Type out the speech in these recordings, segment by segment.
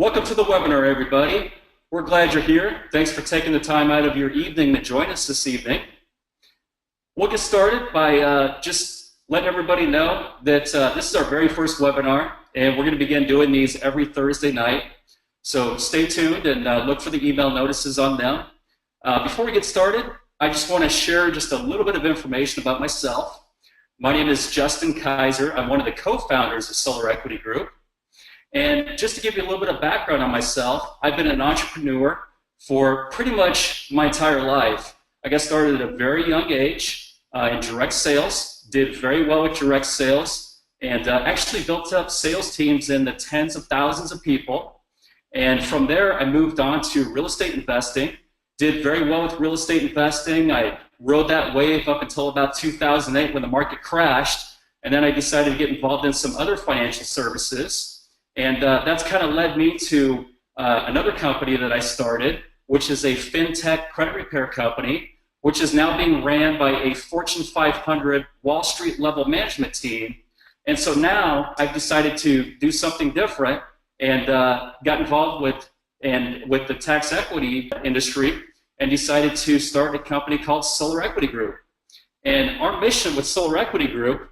Welcome to the webinar, everybody. We're glad you're here. Thanks for taking the time out of your evening to join us this evening. We'll get started by just letting everybody know that this is our very first webinar, and we're going to begin doing these every Thursday night. So stay tuned and look for the email notices on them. Before we get started, I just want to share just a little bit of information about myself. My name is Justin Kaiser. I'm one of the co-founders of Solar Equity Group. And just to give you a little bit of background on myself, I've been an entrepreneur for pretty much my entire life. I got started at a very young age in direct sales, did very well with direct sales, and actually built up sales teams in the tens of thousands of people. And from there, I moved on to real estate investing, did very well with real estate investing. I rode that wave up until about 2008 when the market crashed, and then I decided to get involved in some other financial services. And that's kind of led me to another company that I started, which is a fintech credit repair company, which is now being ran by a Fortune 500 Wall Street level management team. And so now I've decided to do something different and got involved with the tax equity industry and decided to start a company called Solar Equity Group. And our mission with Solar Equity Group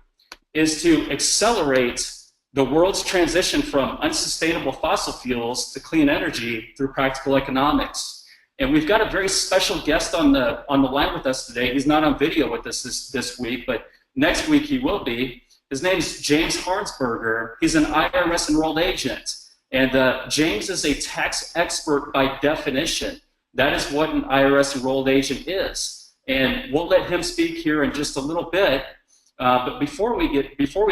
is to accelerate the world's transition from unsustainable fossil fuels to clean energy through practical economics. And we've got a very special guest on the line with us today. He's not on video with us this week, but next week he will be. His name's James Harnsberger. He's an IRS Enrolled Agent. And James is a tax expert by definition. That is what an IRS Enrolled Agent is. And we'll let him speak here in just a little bit. But before we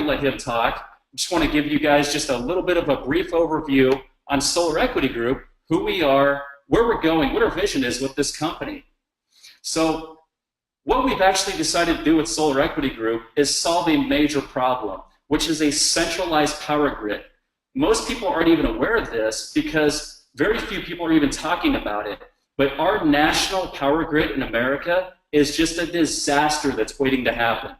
let him talk, I just want to give you guys just a little bit of a brief overview on Solar Equity Group, who we are, where we're going, what our vision is with this company. So what we've actually decided to do with Solar Equity Group is solve a major problem, which is a centralized power grid. Most people aren't even aware of this because very few people are even talking about it. But our national power grid in America is just a disaster that's waiting to happen.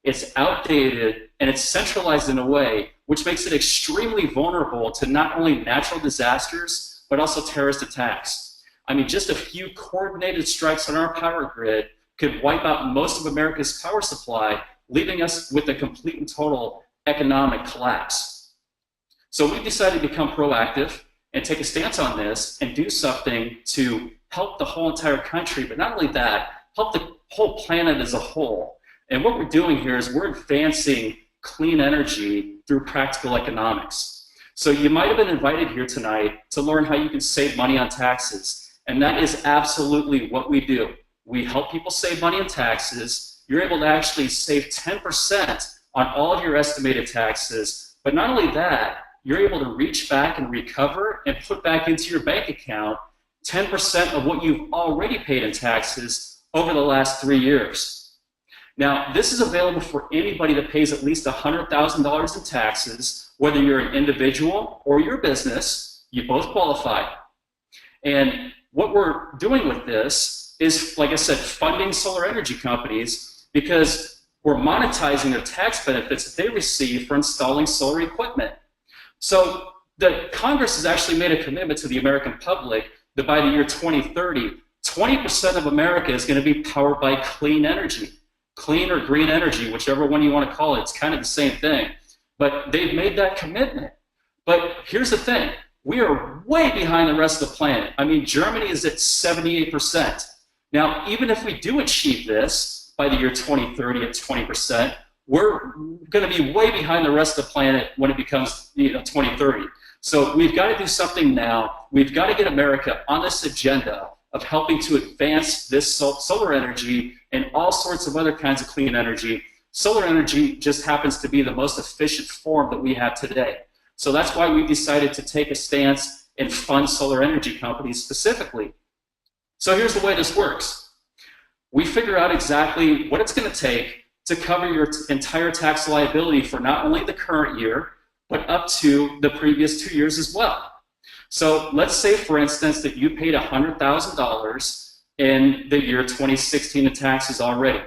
It's outdated and it's centralized in a way which makes it extremely vulnerable to not only natural disasters, but also terrorist attacks. I mean, just a few coordinated strikes on our power grid could wipe out most of America's power supply, leaving us with a complete and total economic collapse. So we've decided to become proactive and take a stance on this and do something to help the whole entire country, but not only that, help the whole planet as a whole. And what we're doing here is we're advancing clean energy through practical economics. So you might have been invited here tonight to learn how you can save money on taxes. And that is absolutely what we do. We help people save money on taxes. You're able to actually save 10% on all of your estimated taxes. But not only that, you're able to reach back and recover and put back into your bank account 10% of what you've already paid in taxes over the last 3 years. Now, this is available for anybody that pays at least $100,000 in taxes, whether you're an individual or your business, you both qualify. And what we're doing with this is, like I said, funding solar energy companies because we're monetizing their tax benefits that they receive for installing solar equipment. So the Congress has actually made a commitment to the American public that by the year 2030, 20% of America is going to be powered by clean energy. Clean or green energy, whichever one you want to call it, it's kind of the same thing. But they've made that commitment. But here's the thing, we are way behind the rest of the planet. I mean, Germany is at 78%. Now, even if we do achieve this by the year 2030 at 20%, we're going to be way behind the rest of the planet when it becomes 2030. So we've got to do something now. We've got to get America on this agenda of helping to advance this solar energy and all sorts of other kinds of clean energy. Solar energy just happens to be the most efficient form that we have today. So that's why we decided to take a stance and fund solar energy companies specifically. So here's the way this works. We figure out exactly what it's going to take to cover your entire tax liability for not only the current year, but up to the previous 2 years as well. So let's say, for instance, that you paid $100,000 in the year 2016 in taxes already,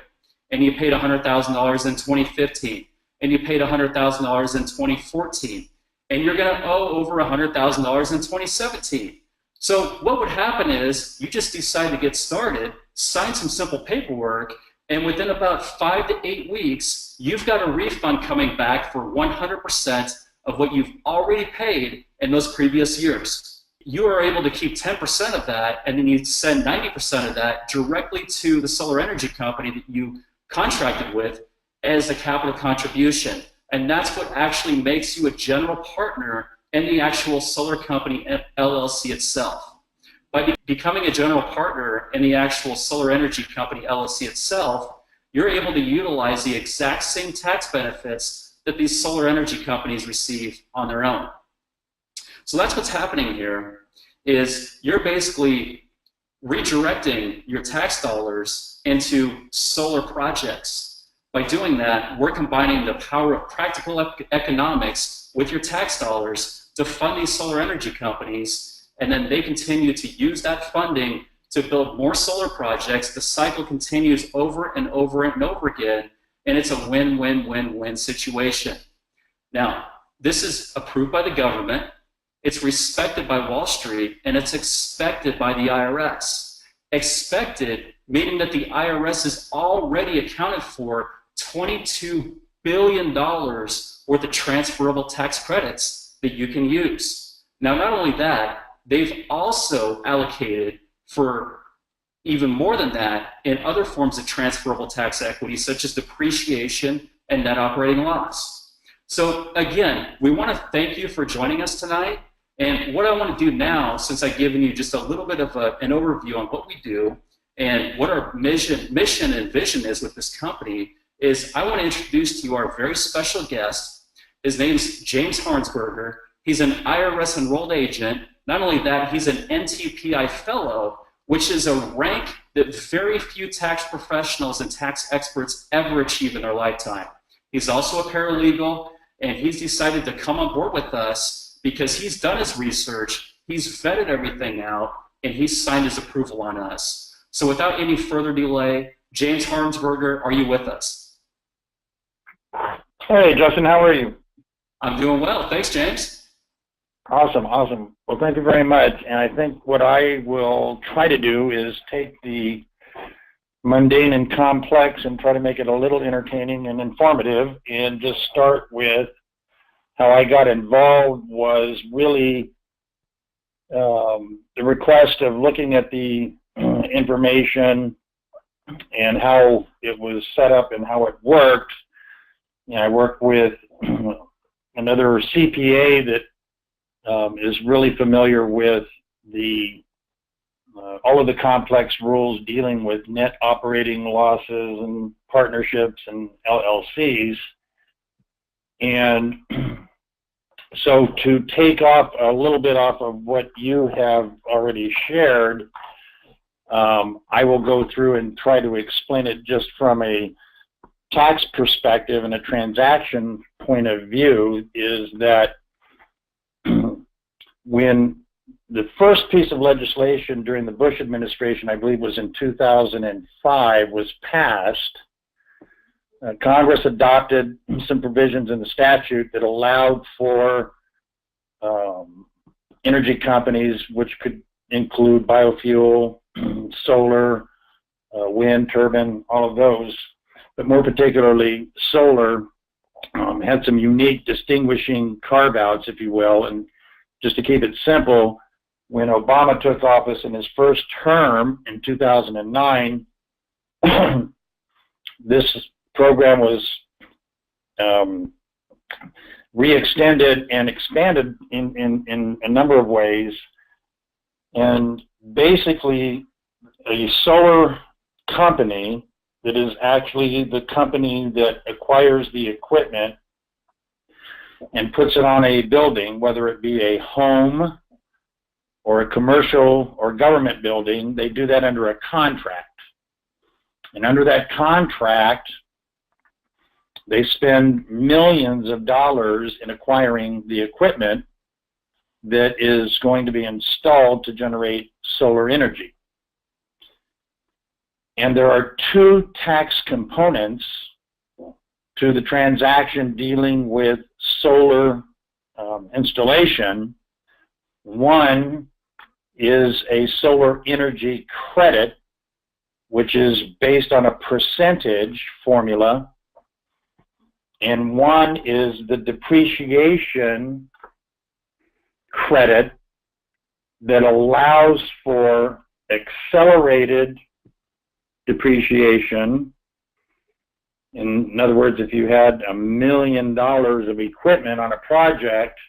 and you paid $100,000 in 2015, and you paid $100,000 in 2014, and you're going to owe over $100,000 in 2017. So what would happen is you just decide to get started, sign some simple paperwork, and within about 5 to 8 weeks, you've got a refund coming back for 100% of what you've already paid in those previous years. You are able to keep 10% of that, and then you send 90% of that directly to the solar energy company that you contracted with as a capital contribution. And that's what actually makes you a general partner in the actual solar company LLC itself. By becoming a general partner in the actual solar energy company LLC itself, you're able to utilize the exact same tax benefits that these solar energy companies receive on their own. So that's what's happening here, is you're basically redirecting your tax dollars into solar projects. By doing that, we're combining the power of practical economics with your tax dollars to fund these solar energy companies, and then they continue to use that funding to build more solar projects. The cycle continues over and over and over again, and it's a win-win-win-win situation. Now, this is approved by the government, it's respected by Wall Street, and it's expected by the IRS. Expected, meaning that the IRS has already accounted for $22 billion worth of transferable tax credits that you can use. Now, not only that, they've also allocated for even more than that in other forms of transferable tax equity, such as depreciation and net operating loss. So again, we want to thank you for joining us tonight. And what I want to do now, since I've given you just a little bit of an overview on what we do and what our mission and vision is with this company, is I want to introduce to you our very special guest. His name's James Harnsberger. He's an IRS Enrolled Agent. Not only that, he's an NTPI Fellow, which is a rank that very few tax professionals and tax experts ever achieve in their lifetime. He's also a paralegal, and he's decided to come on board with us because he's done his research, he's vetted everything out, and he's signed his approval on us. So without any further delay, James Harnsberger, are you with us? Hey, Justin, how are you? I'm doing well. Thanks, James. Awesome, awesome. Well, thank you very much. And I think what I will try to do is take the mundane and complex and try to make it a little entertaining and informative, and just start with how I got involved was really the request of looking at the information and how it was set up and how it worked. You know, I work with another CPA that is really familiar with the all of the complex rules dealing with net operating losses and partnerships and LLCs. And so to take off a little bit off of what you have already shared, I will go through and try to explain it just from a tax perspective and a transaction point of view. Is that when the first piece of legislation during the Bush administration, I believe was in 2005, was passed, Congress adopted some provisions in the statute that allowed for energy companies, which could include biofuel, solar, wind, turbine, all of those, but more particularly solar, had some unique distinguishing carve-outs, if you will. And just to keep it simple, when Obama took office in his first term in 2009, this program was re-extended and expanded in a number of ways. And basically, a solar company that is actually the company that acquires the equipment and puts it on a building, whether it be a home or a commercial or government building, they do that under a contract. And under that contract, they spend millions of dollars in acquiring the equipment that is going to be installed to generate solar energy. And there are two tax components to the transaction dealing with solar installation. One is a solar energy credit, which is based on a percentage formula, and one is the depreciation credit that allows for accelerated depreciation. In other words, if you had $1 million of equipment on a project,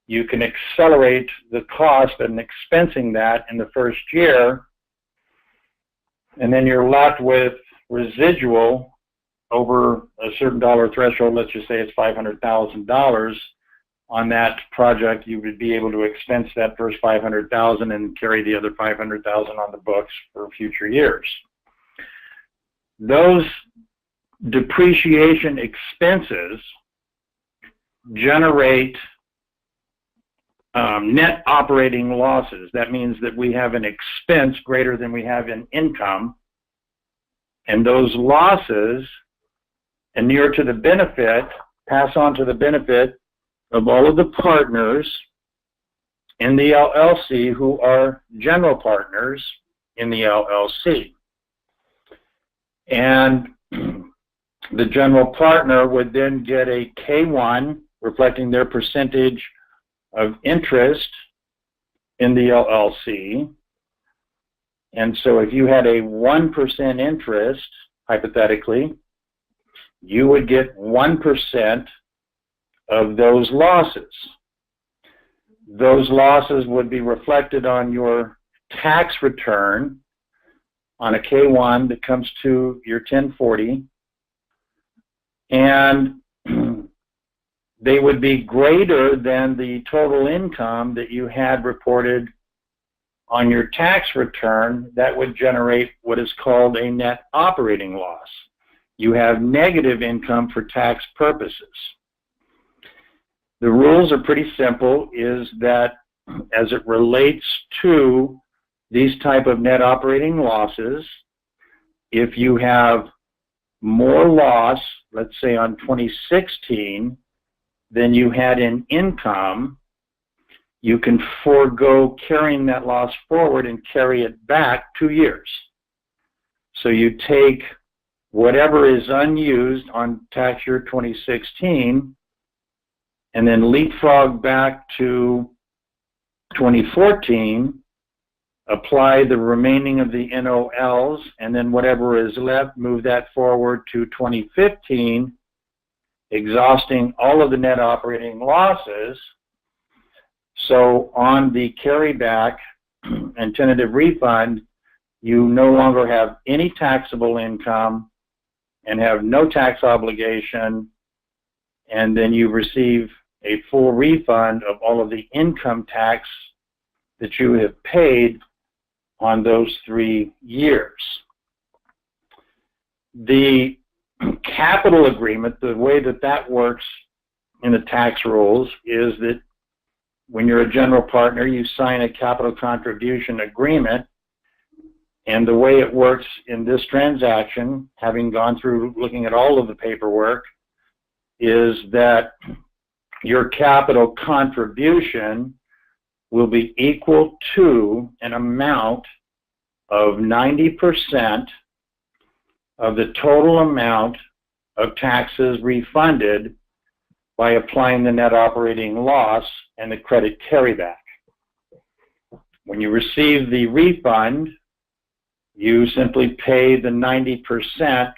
you can accelerate the cost and expensing that in the first year, and then you're left with residual over a certain dollar threshold. Let's just say it's $500,000 on that project. You would be able to expense that first $500,000 and carry the other $500,000 on the books for future years. Those depreciation expenses generate net operating losses. That means that we have an expense greater than we have in income, and those losses inure to the benefit, pass on to the benefit of all of the partners in the LLC who are general partners in the LLC. And the general partner would then get a K-1 reflecting their percentage of interest in the LLC. And so if you had a 1% interest, hypothetically, you would get 1% of those losses. Those losses would be reflected on your tax return on a K-1 that comes to your 1040, and they would be greater than the total income that you had reported on your tax return. That would generate what is called a net operating loss. You have negative income for tax purposes. The rules are pretty simple, is that as it relates to these type of net operating losses, if you have more loss, let's say on 2016, than you had in income, you can forego carrying that loss forward and carry it back 2 years. So you take whatever is unused on tax year 2016 and then leapfrog back to 2014, apply the remaining of the NOLs, and then whatever is left, move that forward to 2015, exhausting all of the net operating losses. So on the carryback and tentative refund, you no longer have any taxable income and have no tax obligation, and then you receive a full refund of all of the income tax that you have paid on those 3 years. The capital agreement, the way that that works in the tax rules, is that when you're a general partner, you sign a capital contribution agreement, and the way it works in this transaction, having gone through looking at all of the paperwork, is that your capital contribution will be equal to an amount of 90% of the total amount of taxes refunded by applying the net operating loss and the credit carryback. When you receive the refund, you simply pay the 90%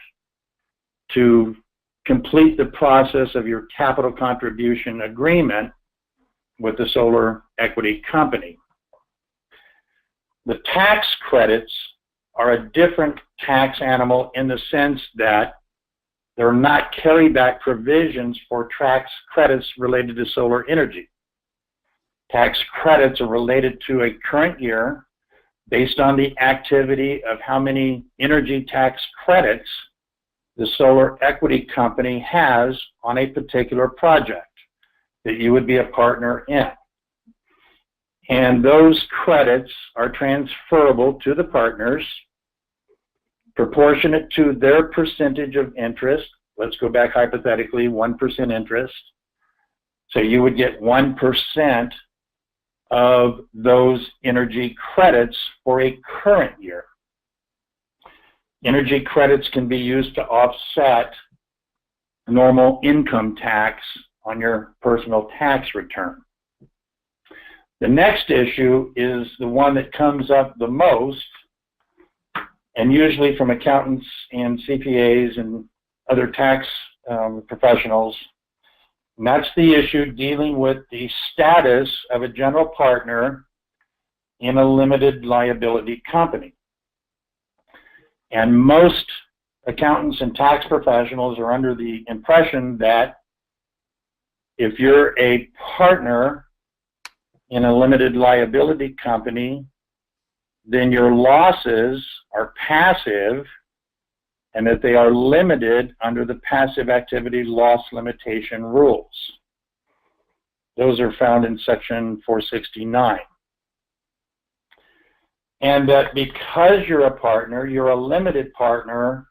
to complete the process of your capital contribution agreement with the solar equity company. The tax credits are a different tax animal in the sense that they're not carryback provisions for tax credits related to solar energy. Tax credits are related to a current year based on the activity of how many energy tax credits the solar equity company has on a particular project that you would be a partner in. And those credits are transferable to the partners, proportionate to their percentage of interest. Let's go back hypothetically, 1% interest. So you would get 1% of those energy credits for a current year. Energy credits can be used to offset normal income tax on your personal tax return. The next issue is the one that comes up the most, and usually from accountants and CPAs and other tax professionals, and that's the issue dealing with the status of a general partner in a limited liability company. And most accountants and tax professionals are under the impression that if you're a partner in a limited liability company, then your losses are passive and that they are limited under the passive activity loss limitation rules. Those are found in section 469. And that because you're a partner, you're a limited partner,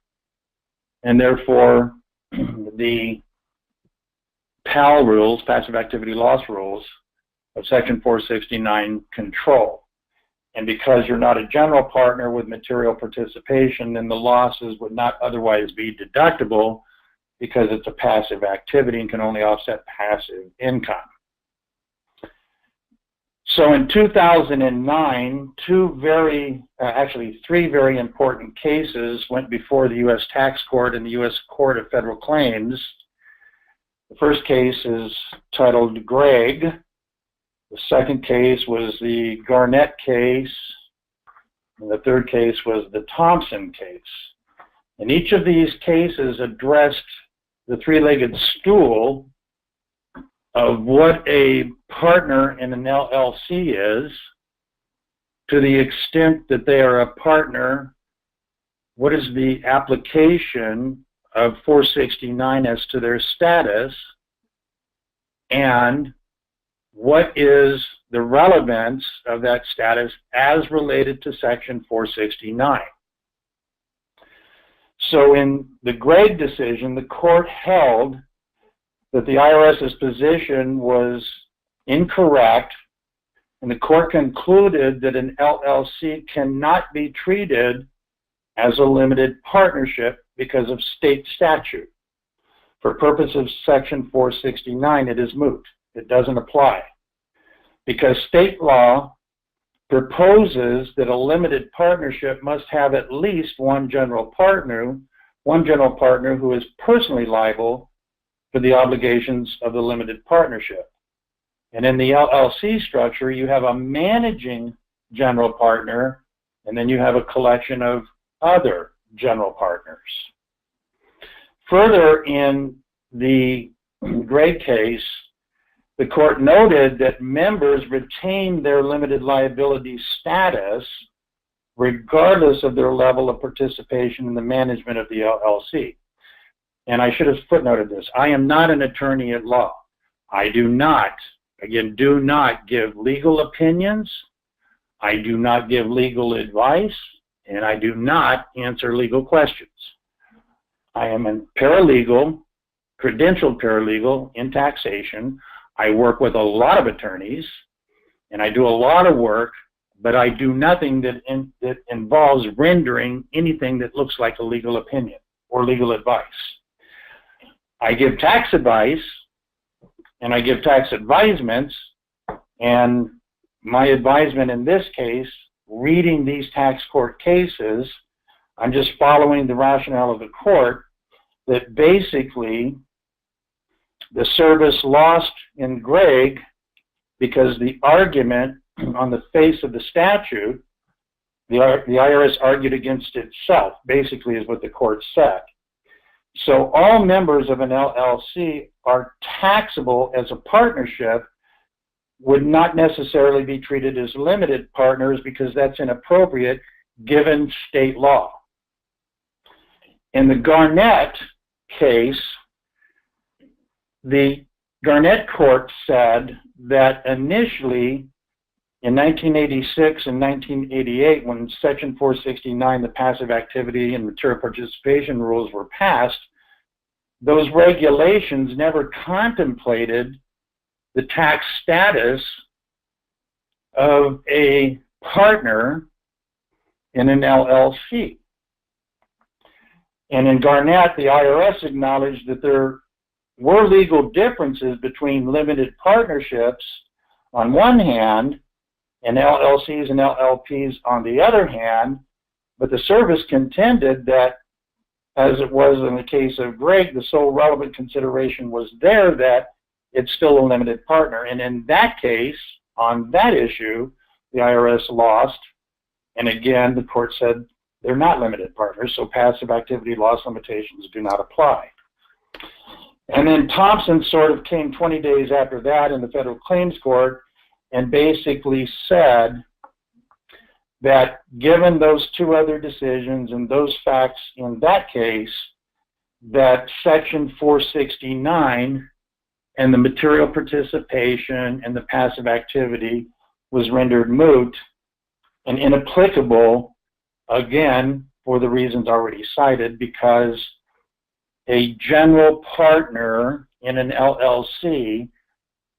and therefore the PAL rules, passive activity loss rules, of section 469 control. And because you're not a general partner with material participation, then the losses would not otherwise be deductible because it's a passive activity and can only offset passive income. So in 2009, three very important cases went before the U.S. Tax Court and the U.S. Court of Federal Claims. The first case is titled Gregg. The second case was the Garnett case, and the third case was the Thompson case. And each of these cases addressed the three-legged stool of what a partner in an LLC is, to the extent that they are a partner, what is the application of 469 as to their status, and what is the relevance of that status as related to section 469. So in the Gregg decision, the court held that the IRS's position was incorrect, and the court concluded that an LLC cannot be treated as a limited partnership because of state statute. For purposes of section 469, it is moot. It doesn't apply because state law proposes that a limited partnership must have at least one general partner who is personally liable for the obligations of the limited partnership. And in the LLC structure, you have a managing general partner, and then you have a collection of other general partners. Further, in the Gregg case, the court noted that members retain their limited liability status regardless of their level of participation in the management of the LLC. And I should have footnoted this. I am not an attorney at law. I do not give legal opinions. I do not give legal advice, and I do not answer legal questions. I am a paralegal, credentialed paralegal in taxation. I work with a lot of attorneys, and I do a lot of work, but I do nothing that involves rendering anything that looks like a legal opinion or legal advice. I give tax advice, and I give tax advisements, and my advisement in this case, reading these tax court cases, I'm just following the rationale of the court that basically the service lost in Gregg because the argument on the face of the statute, the IRS argued against itself, basically is what the court said. So all members of an LLC are taxable as a partnership, would not necessarily be treated as limited partners because that's inappropriate given state law. In the Garnett case, the Garnett court said that initially in 1986 and 1988, when Section 469, the passive activity and material participation rules were passed, those regulations never contemplated the tax status of a partner in an LLC. And in Garnett, the IRS acknowledged that there were legal differences between limited partnerships on one hand and LLCs and LLPs on the other hand, but the service contended that, as it was in the case of Greg, the sole relevant consideration was there that it's still a limited partner. And in that case, on that issue, the IRS lost. And again, the court said they're not limited partners, so passive activity loss limitations do not apply. And then Thompson sort of came 20 days after that in the federal claims court and basically said that given those two other decisions and those facts in that case, that Section 469 and the material participation and the passive activity was rendered moot and inapplicable, again, for the reasons already cited, because a general partner in an LLC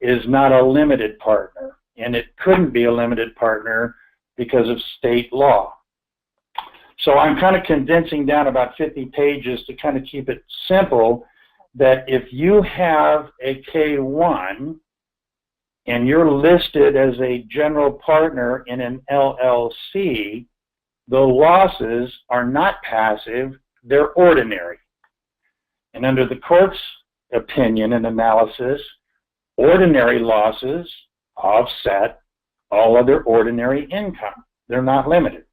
is not a limited partner, and it couldn't be a limited partner because of state law. So I'm kind of condensing down about 50 pages to kind of keep it simple, that if you have a K-1 and you're listed as a general partner in an LLC, the losses are not passive, they're ordinary. And under the court's opinion and analysis, ordinary losses offset all other ordinary income. They're not limited.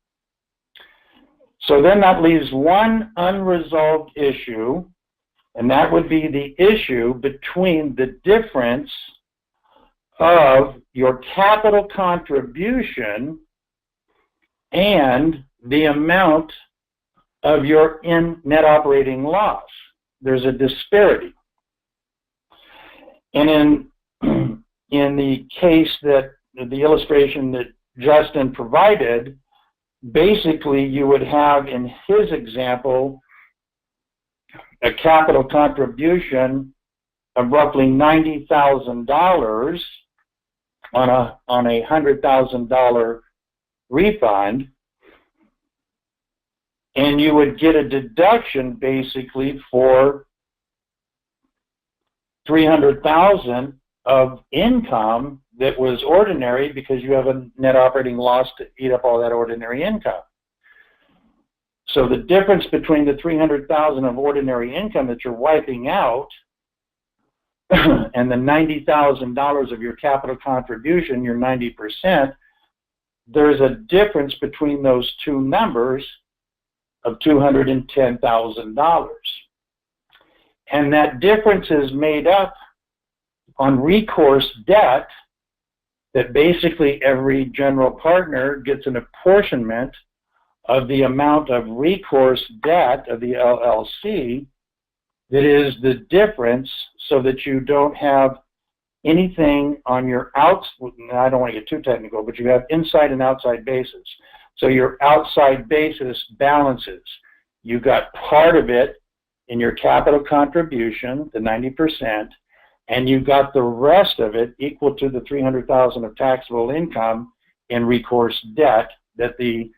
So then that leaves one unresolved issue, and that would be the issue between the difference of your capital contribution and the amount of your net operating loss. There's a disparity. And in the case that, the illustration that Justin provided, basically you would have in his example a capital contribution of roughly $90,000 on a $100,000 refund, and you would get a deduction basically for $300,000 of income that was ordinary because you have a net operating loss to eat up all that ordinary income. So the difference between the $300,000 of ordinary income that you're wiping out and the $90,000 of your capital contribution, your 90%, there's a difference between those two numbers of $210,000. And that difference is made up on recourse debt that basically every general partner gets an apportionment of the amount of recourse debt of the LLC that is the difference, so that you don't have anything on your outside, I don't want to get too technical, but you have inside and outside basis. So your outside basis balances. You got part of it in your capital contribution, the 90%, and you got the rest of it equal to the $300,000 of taxable income in recourse debt that the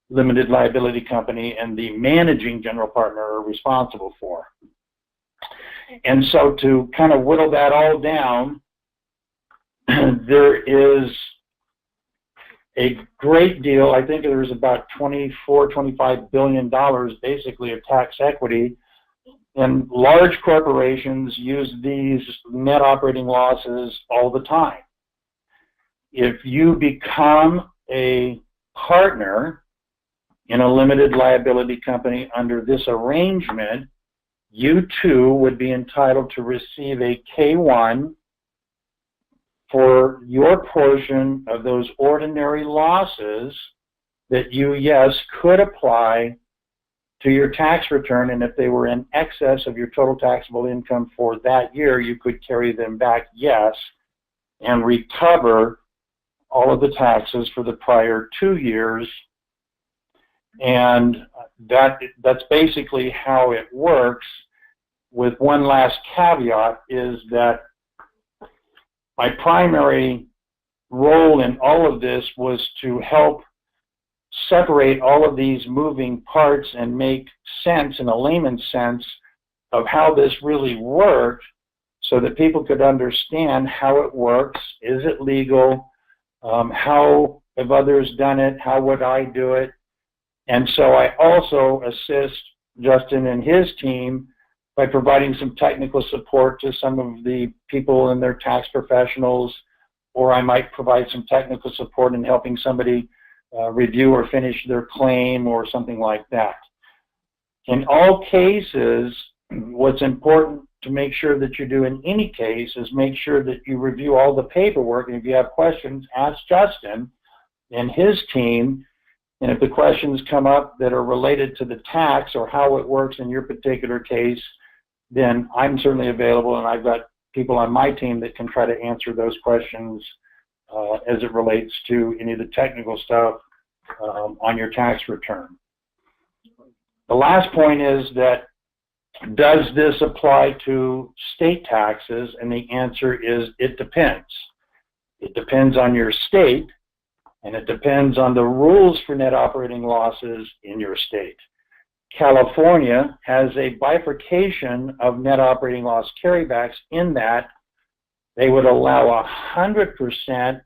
limited liability company and the managing general partner are responsible for. And so to kind of whittle that all down, there is a great deal, I think there's about $25 billion basically of tax equity, and large corporations use these net operating losses all the time. If you become a partner in a limited liability company under this arrangement, you too would be entitled to receive a K-1 for your portion of those ordinary losses that you, yes, could apply to your tax return, and if they were in excess of your total taxable income for that year, you could carry them back, yes, and recover all of the taxes for the prior 2 years. And that's basically how it works, with one last caveat, is that my primary role in all of this was to help separate all of these moving parts and make sense, in a layman's sense, of how this really worked, so that people could understand how it works. Is it legal? How have others done it? How would I do it? And so I also assist Justin and his team by providing some technical support to some of the people and their tax professionals, or I might provide some technical support in helping somebody review or finish their claim or something like that. In all cases, what's important to make sure that you do in any case is make sure that you review all the paperwork, and if you have questions, ask Justin and his team, and if the questions come up that are related to the tax or how it works in your particular case, then I'm certainly available, and I've got people on my team that can try to answer those questions as it relates to any of the technical stuff on your tax return. The last point is that, does this apply to state taxes? And the answer is it depends. It depends on your state, and it depends on the rules for net operating losses in your state. California has a bifurcation of net operating loss carrybacks in that they would allow 100%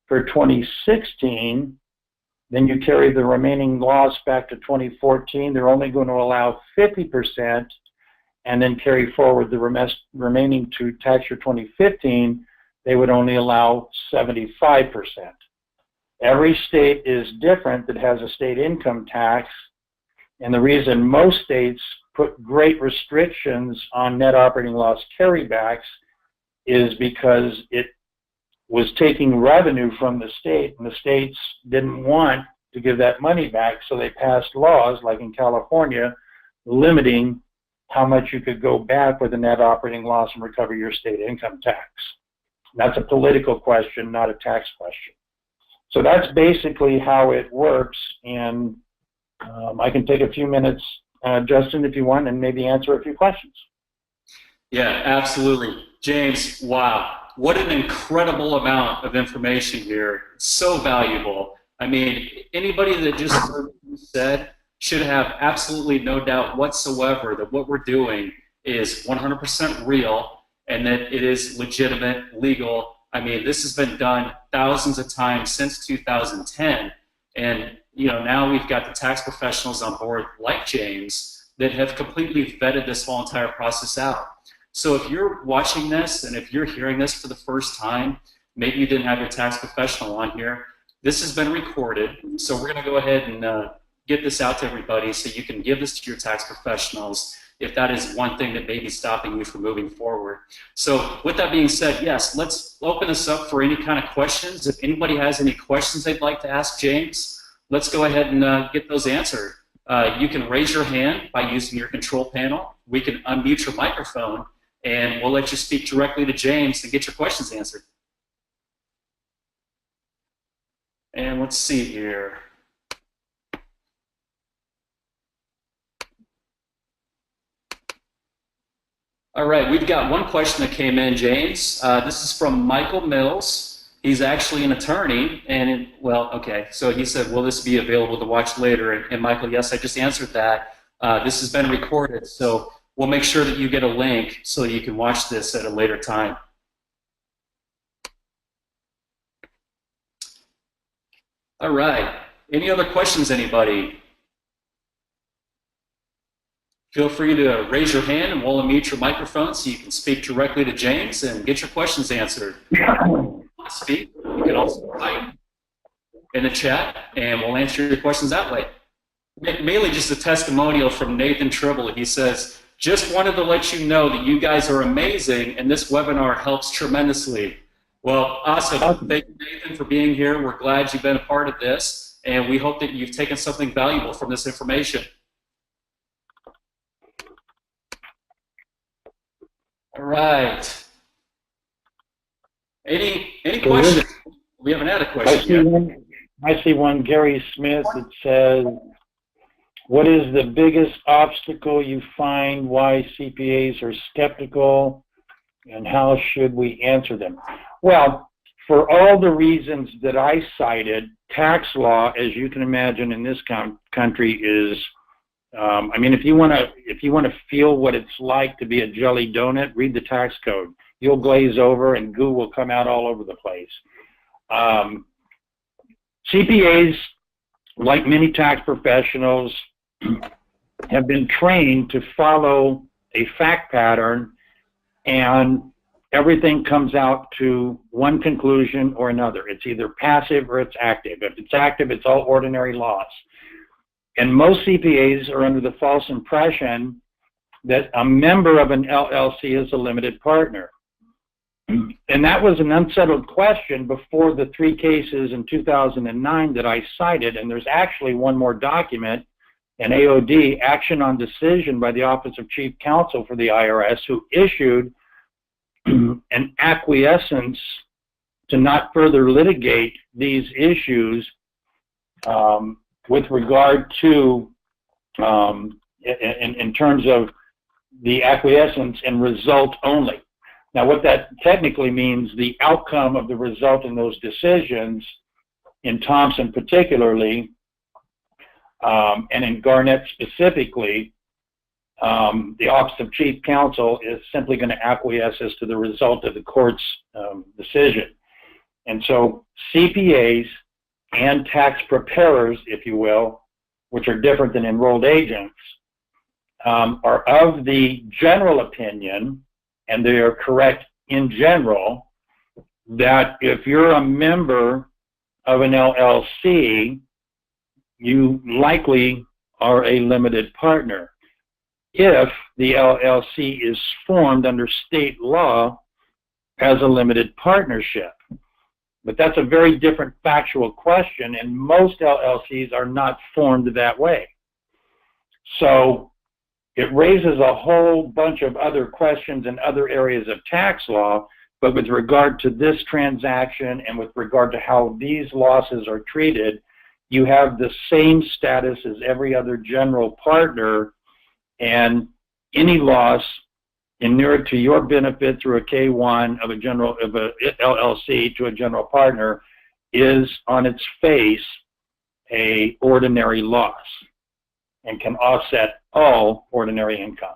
for 2016, then you carry the remaining loss back to 2014. They're only going to allow 50%, and then carry forward the remaining to tax year 2015, they would only allow 75%. Every state is different that has a state income tax, and the reason most states put great restrictions on net operating loss carrybacks is because it was taking revenue from the state, and the states didn't want to give that money back, so they passed laws, like in California, limiting how much you could go back with a net operating loss and recover your state income tax. That's a political question, not a tax question. So that's basically how it works, and I can take a few minutes, Justin, if you want, and maybe answer a few questions. Yeah, absolutely. James, wow. What an incredible amount of information here. So valuable. I mean, anybody that just heard what you said should have absolutely no doubt whatsoever that what we're doing is 100% real and that it is legitimate, legal. I mean, this has been done thousands of times since 2010. And, you know, now we've got the tax professionals on board like James that have completely vetted this whole entire process out. So if you're watching this and if you're hearing this for the first time, maybe you didn't have your tax professional on here, this has been recorded. So we're going to go ahead and get this out to everybody so you can give this to your tax professionals if that is one thing that may be stopping you from moving forward. So with that being said, yes, let's open this up for any kind of questions. If anybody has any questions they'd like to ask James, let's go ahead and get those answered. You can raise your hand by using your control panel. We can unmute your microphone, and we'll let you speak directly to James and get your questions answered. And let's see here. All right, we've got one question that came in, James. This is from Michael Mills. He's actually an attorney, and well, okay, so he said, will this be available to watch later? And Michael, yes, I just answered that. This has been recorded, so we'll make sure that you get a link so that you can watch this at a later time. All right, any other questions, anybody? Feel free to raise your hand and we'll unmute your microphone so you can speak directly to James and get your questions answered. Speak. You can also write in the chat and we'll answer your questions that way. Mainly just a testimonial from Nathan Tribble. He says, just wanted to let you know that you guys are amazing and this webinar helps tremendously. Well, awesome. Thank you, Nathan, for being here. We're glad you've been a part of this and we hope that you've taken something valuable from this information. All right. Any questions? We haven't had a question yet. I see one, Gary Smith, that says, what is the biggest obstacle you find why CPAs are skeptical And how should we answer them? Well, for all the reasons that I cited, tax law, as you can imagine, in this country is, I mean, if you want to feel what it's like to be a jelly donut, read the tax code. You'll glaze over, and goo will come out all over the place. CPAs, like many tax professionals, have been trained to follow a fact pattern, and everything comes out to one conclusion or another. It's either passive or it's active. If it's active, it's all ordinary loss. And most CPAs are under the false impression that a member of an LLC is a limited partner. And that was an unsettled question before the 3 cases in 2009 that I cited, and there's actually one more document, an AOD, Action on Decision by the Office of Chief Counsel for the IRS, who issued an acquiescence to not further litigate these issues with regard to, in terms of the acquiescence and result only. Now, what that technically means, the outcome of the result in those decisions, in Thompson particularly, and in Garnett specifically, the Office of Chief Counsel is simply going to acquiesce as to the result of the court's decision. And so CPAs and tax preparers, if you will, which are different than enrolled agents, are of the general opinion, and they are correct in general, that if you're a member of an LLC, you likely are a limited partner if the LLC is formed under state law as a limited partnership. But that's a very different factual question, and most LLCs are not formed that way. So it raises a whole bunch of other questions in other areas of tax law, but with regard to this transaction and with regard to how these losses are treated, you have the same status as every other general partner, and any loss inured to your benefit through a K-1 of a LLC to a general partner is on its face a ordinary loss and can offset all ordinary income.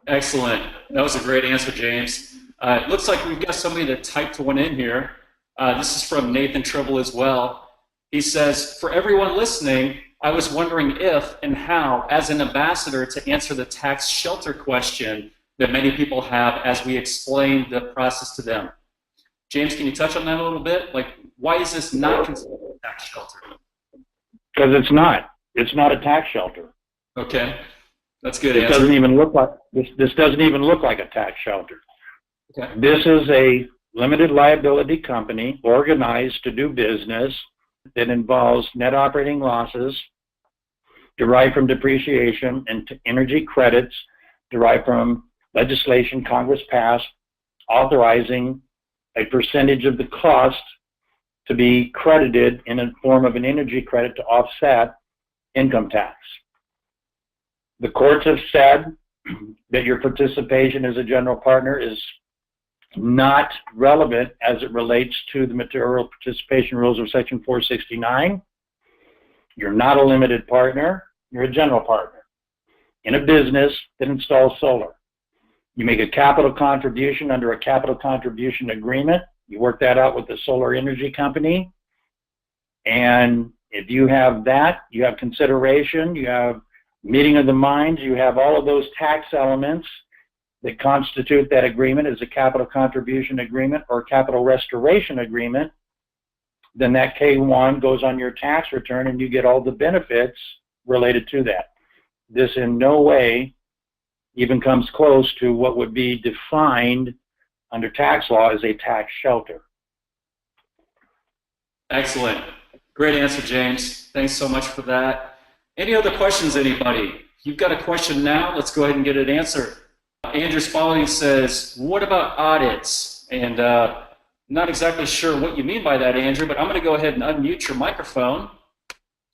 Excellent. That was a great answer, James. It looks like we've got somebody that typed one in here. This is from Nathan Tribble as well. He says, for everyone listening, I was wondering if and how, as an ambassador, to answer the tax shelter question that many people have as we explain the process to them. James, can you touch on that a little bit? Like, why is this not considered a tax shelter? Because it's not. It's not a tax shelter. Okay, that's good. It doesn't even look like this doesn't even look like a tax shelter. Okay. This is a limited liability company organized to do business that involves net operating losses derived from depreciation and energy credits derived from legislation Congress passed authorizing a percentage of the cost to be credited in the form of an energy credit to offset income tax. The courts have said that your participation as a general partner is not relevant as it relates to the material participation rules of Section 469. You're not a limited partner, you're a general partner in a business that installs solar. You make a capital contribution under a capital contribution agreement. You work that out with the solar energy company. And if you have that, you have consideration, you have meeting of the minds, you have all of those tax elements that constitute that agreement as a capital contribution agreement or capital restoration agreement, then that K-1 goes on your tax return and you get all the benefits related to that. This in no way even comes close to what would be defined under tax law as a tax shelter. Excellent. Great answer, James. Thanks so much for that. Any other questions, anybody? If you've got a question now, let's go ahead and get it answered. Andrew Spalding says, what about audits? And not exactly sure what you mean by that, Andrew, but I'm going to go ahead and unmute your microphone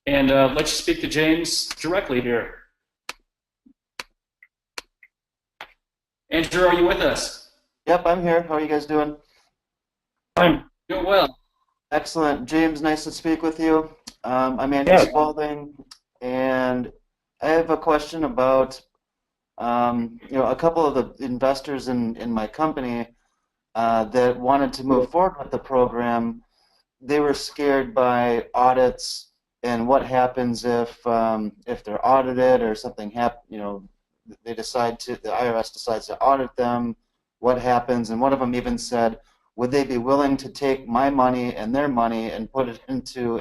and let you speak to James directly here. Andrew, are you with us? Yep, I'm here. How are you guys doing? Fine. Doing well. Excellent. James, nice to speak with you. I'm Andrew Yes. Spalding, and I have a question about, a couple of the investors in my company that wanted to move forward with the program. They were scared by audits and what happens if they're audited or something the IRS decides to audit them, what happens? And one of them even said, would they be willing to take my money and their money and put it into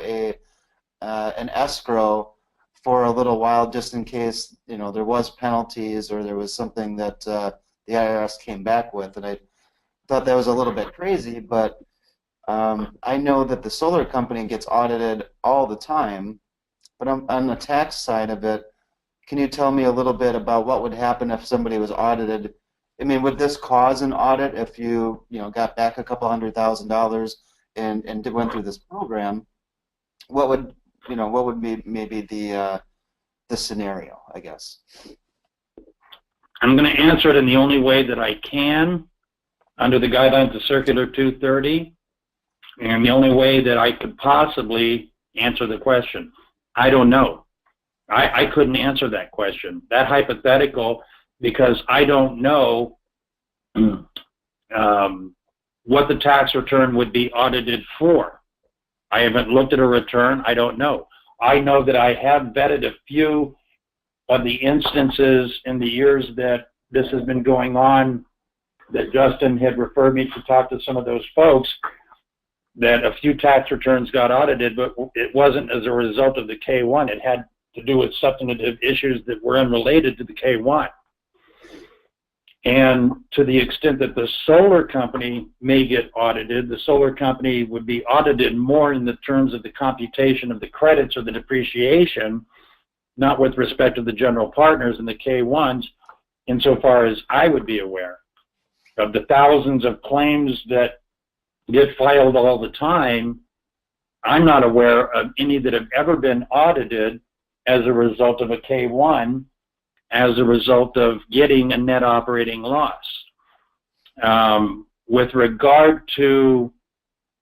an escrow for a little while, just in case there was penalties or there was something that the IRS came back with? And I thought that was a little bit crazy, but I know that the solar company gets audited all the time. But on the tax side of it, can you tell me a little bit about what would happen if somebody was audited? I mean, would this cause an audit if you got back a couple $100,000 and went through this program? What would be maybe the scenario, I guess? I'm going to answer it in the only way that I can under the guidelines of Circular 230, and the only way that I could possibly answer the question. I don't know. I couldn't answer that question, that hypothetical, because I don't know what the tax return would be audited for. I haven't looked at a return. I don't know. I know that I have vetted a few of the instances in the years that this has been going on, that Justin had referred me to talk to some of those folks, that a few tax returns got audited, but it wasn't as a result of the K-1. It had to do with substantive issues that were unrelated to the K-1. And to the extent that the solar company may get audited, the solar company would be audited more in the terms of the computation of the credits or the depreciation, not with respect to the general partners and the K-1s, insofar as I would be aware. Of the thousands of claims that get filed all the time, I'm not aware of any that have ever been audited as a result of a K-1, as a result of getting a net operating loss. With regard to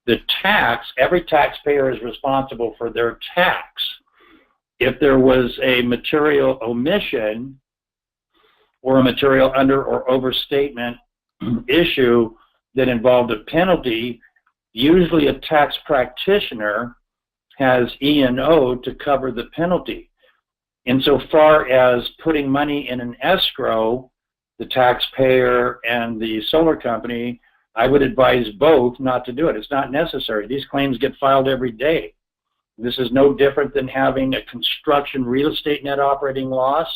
the tax, every taxpayer is responsible for their tax. If there was a material omission or a material under or overstatement issue that involved a penalty, usually a tax practitioner has E&O to cover the penalty. Insofar as putting money in an escrow, the taxpayer and the solar company, I would advise both not to do it. It's not necessary. These claims get filed every day. This is no different than having a construction real estate net operating loss,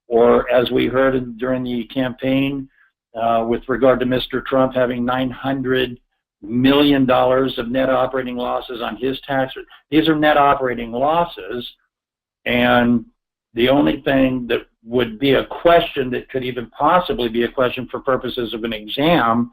or as we heard during the campaign with regard to Mr. Trump having $900 million of net operating losses on his tax. These are net operating losses, and the only thing that would be a question that could even possibly be a question for purposes of an exam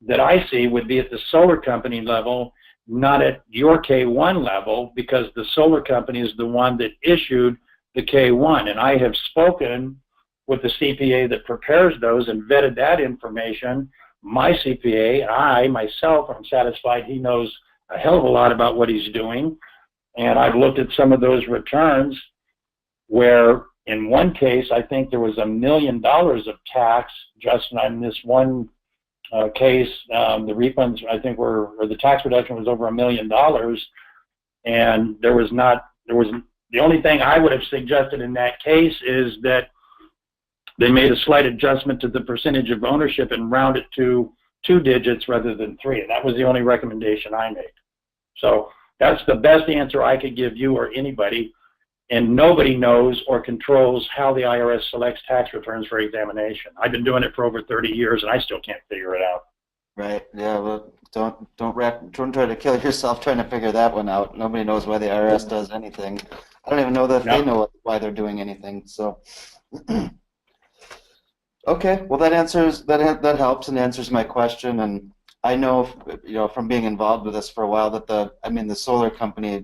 that I see would be at the solar company level, not at your K-1 level, because the solar company is the one that issued the K-1. And I have spoken with the CPA that prepares those and vetted that information. My CPA, I myself, am satisfied he knows a hell of a lot about what he's doing. And I've looked at some of those returns where in one case, I think there was $1 million of tax just on this one case. The refunds, I think, or the tax reduction was over $1 million. And the only thing I would have suggested in that case is that they made a slight adjustment to the percentage of ownership and round it to 2 digits rather than 3. And that was the only recommendation I made. So that's the best answer I could give you or anybody. And nobody knows or controls how the IRS selects tax returns for examination. I've been doing it for over 30 years, and I still can't figure it out. Right. Yeah. Well, don't try to kill yourself trying to figure that one out. Nobody knows why the IRS does anything. I don't even know that they know why they're doing anything. So, okay. Well, that helps and answers my question. And I know, from being involved with this for a while, that the solar company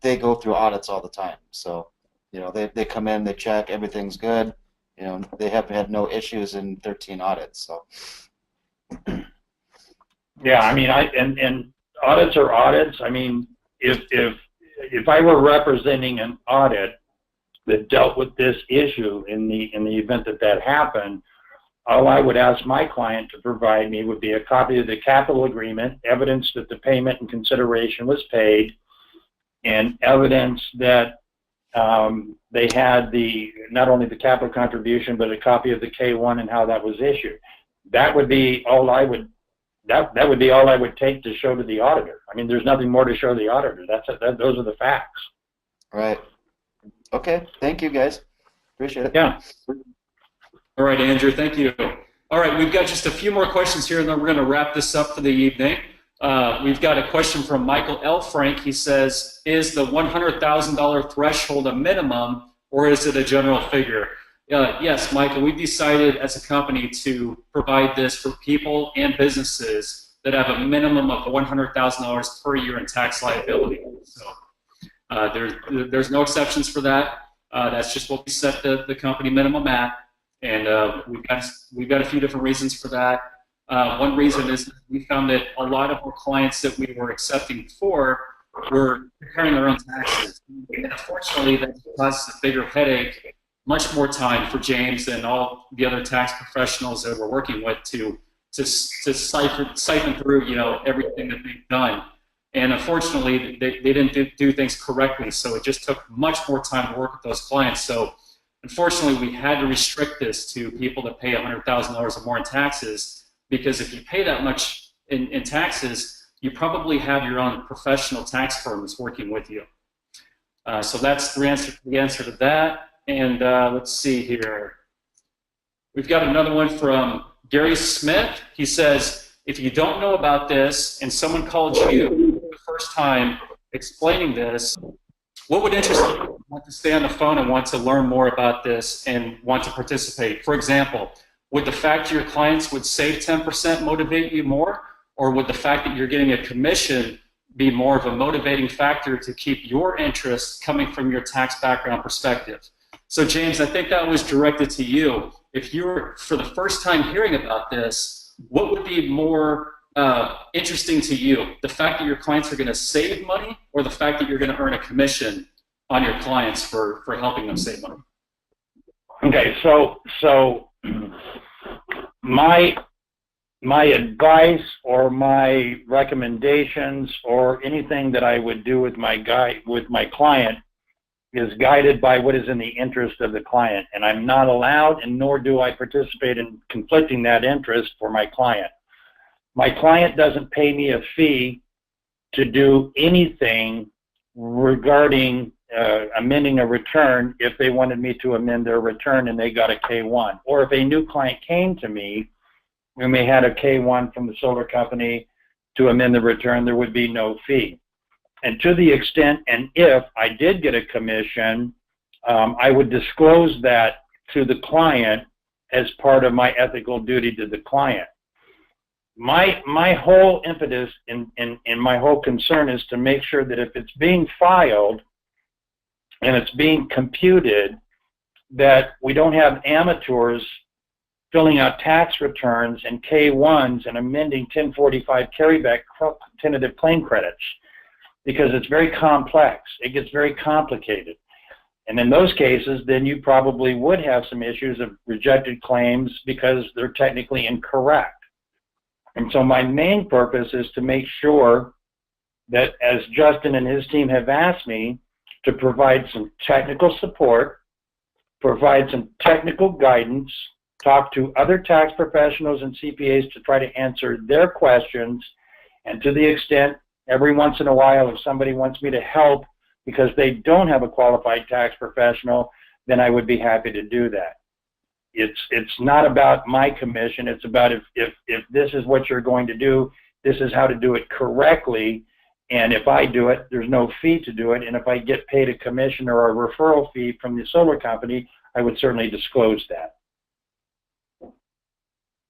they go through audits all the time. So, they come in, they check, everything's good, they have had no issues in 13 audits. So. Yeah, I mean, and audits are audits. I mean, if I were representing an audit that dealt with this issue in the event that happened, all I would ask my client to provide me would be a copy of the capital agreement, evidence that the payment and consideration was paid, and evidence that they had not only the capital contribution but a copy of the K-1 and how that was issued. That would be all I would. That would be all I would take to show to the auditor. I mean, there's nothing more to show the auditor. Those are the facts. Right. Okay. Thank you, guys. Appreciate it. Yeah. All right, Andrew, thank you. All right, we've got just a few more questions here, and then we're going to wrap this up for the evening. We've got a question from Michael L. Frank. He says, is the $100,000 threshold a minimum, or is it a general figure? Yes, Michael, we've decided as a company to provide this for people and businesses that have a minimum of $100,000 per year in tax liability. So there's no exceptions for that. That's just what we set the company minimum at. And we've got a few different reasons for that. One reason is we found that a lot of our clients that we were accepting before were preparing their own taxes. And unfortunately, that causes a bigger headache, much more time for James and all the other tax professionals that we're working with to siphon through, everything that they've done. And unfortunately, they didn't do things correctly, so it just took much more time to work with those clients. So unfortunately, we had to restrict this to people that pay $100,000 or more in taxes, because if you pay that much in taxes, you probably have your own professional tax firms working with you. So that's the answer to that. And let's see here. We've got another one from Gary Smith. He says, if you don't know about this and someone called you the first time explaining this, what would interest you? Want to stay on the phone and want to learn more about this and want to participate? For example, would the fact your clients would save 10% motivate you more, or would the fact that you're getting a commission be more of a motivating factor to keep your interest coming from your tax background perspective? So James, I think that was directed to you. If you were for the first time hearing about this, what would be more interesting to you? The fact that your clients are going to save money, or the fact that you're going to earn a commission on your clients for helping them save money? Okay, so my advice or my recommendations or anything that I would do with my client is guided by what is in the interest of the client, and I'm not allowed, and nor do I participate in conflicting that interest for my client. My client doesn't pay me a fee to do anything regarding amending a return if they wanted me to amend their return and they got a K-1. Or if a new client came to me and they had a K-1 from the solar company to amend the return, there would be no fee. And to the extent, and if I did get a commission, I would disclose that to the client as part of my ethical duty to the client. My whole impetus and my whole concern is to make sure that if it's being filed and it's being computed, that we don't have amateurs filling out tax returns and K-1s and amending 1045 carryback tentative claim credits, because it's very complex. It gets very complicated. And in those cases, then you probably would have some issues of rejected claims because they're technically incorrect. And so my main purpose is to make sure that, as Justin and his team have asked me, to provide some technical support, provide some technical guidance, talk to other tax professionals and CPAs to try to answer their questions, and to the extent every once in a while if somebody wants me to help because they don't have a qualified tax professional, then I would be happy to do that. It's not about my commission. It's about if this is what you're going to do, this is how to do it correctly. And if I do it, there's no fee to do it. And if I get paid a commission or a referral fee from the solar company, I would certainly disclose that.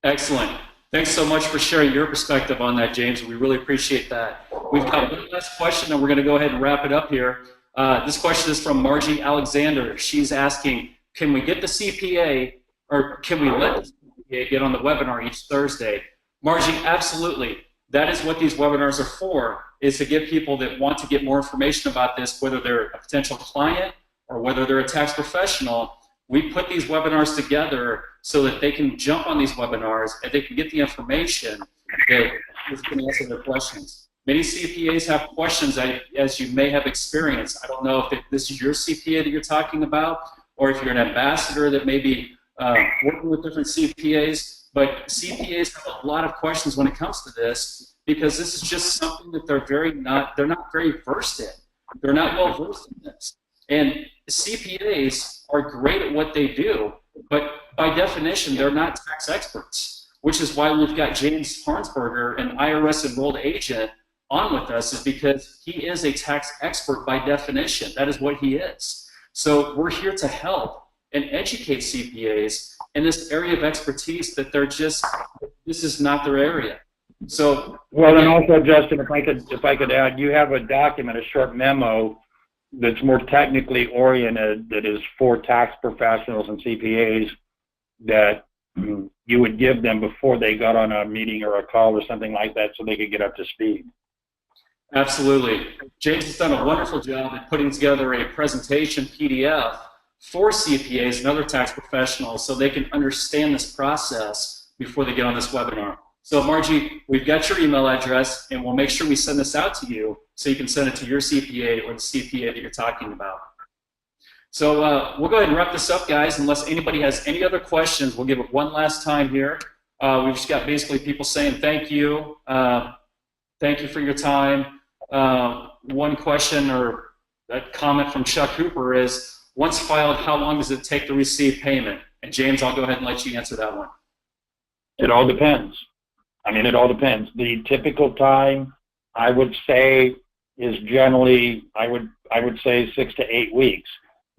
Excellent. Thanks so much for sharing your perspective on that, James. We really appreciate that. We've got one last question, and we're going to go ahead and wrap it up here. This question is from Margie Alexander. She's asking, can we get the CPA or can we let the CPA get on the webinar each Thursday? Margie, absolutely. That is what these webinars are for, is to give people that want to get more information about this, whether they're a potential client or whether they're a tax professional. We put these webinars together so that they can jump on these webinars and they can get the information that is going to answer their questions. Many CPAs have questions, as you may have experienced. I don't know if this is your CPA that you're talking about, or if you're an ambassador that may be working with different CPAs, but CPAs have a lot of questions when it comes to this, because this is just something that they're not very versed in. They're not well versed in this. And CPAs are great at what they do, but by definition, they're not tax experts, which is why we've got James Harnsberger, an IRS Enrolled Agent, on with us, is because he is a tax expert by definition. That is what he is. So we're here to help and educate CPAs in this area of expertise that this is not their area. So, well, and also, Justin, if I could add, you have a document, a short memo that's more technically oriented, that is for tax professionals and CPAs, that you would give them before they got on a meeting or a call or something like that, so they could get up to speed. Absolutely. James has done a wonderful job at putting together a presentation PDF for CPAs and other tax professionals so they can understand this process before they get on this webinar. So Margie, we've got your email address, and we'll make sure we send this out to you so you can send it to your CPA or the CPA that you're talking about. So we'll go ahead and wrap this up, guys. Unless anybody has any other questions, we'll give it one last time here. We've just got basically people saying thank you for your time. One question or a comment from Chuck Hooper is, once filed, how long does it take to receive payment? And James, I'll go ahead and let you answer that one. It all depends. I mean, it all depends. The typical time, I would say, is generally, I would say 6 to 8 weeks.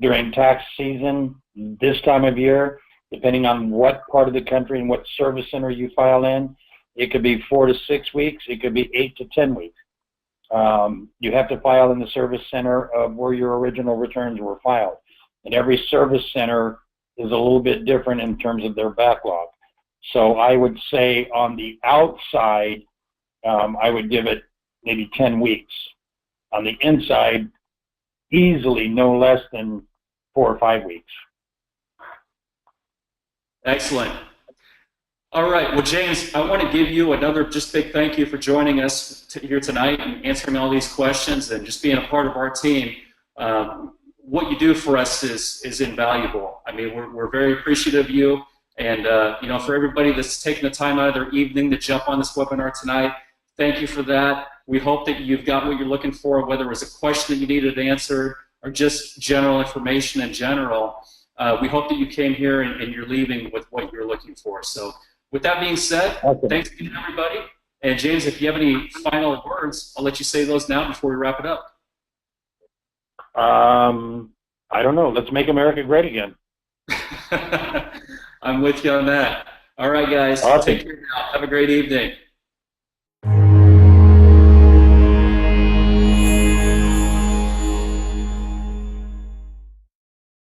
During tax season, this time of year, depending on what part of the country and what service center you file in, it could be 4 to 6 weeks. It could be 8 to 10 weeks. You have to file in the service center of where your original returns were filed. And every service center is a little bit different in terms of their backlog. So I would say on the outside, I would give it maybe 10 weeks. On the inside, easily no less than 4 or 5 weeks. Excellent. All right. Well, James, I want to give you another just big thank you for joining us here tonight and answering all these questions and just being a part of our team. What you do for us is invaluable. I mean, we're very appreciative of you. And, you know, for everybody that's taking the time out of their evening to jump on this webinar tonight, thank you for that. We hope that you've got what you're looking for, whether it was a question that you needed answered or just general information in general. We hope that you came here and you're leaving with what you're looking for. So with that being said, thanks again, everybody. And James, if you have any final words, I'll let you say those now before we wrap it up. I don't know. Let's make America great again. I'm with you on that. All right, guys. Awesome. Take care now. Have a great evening.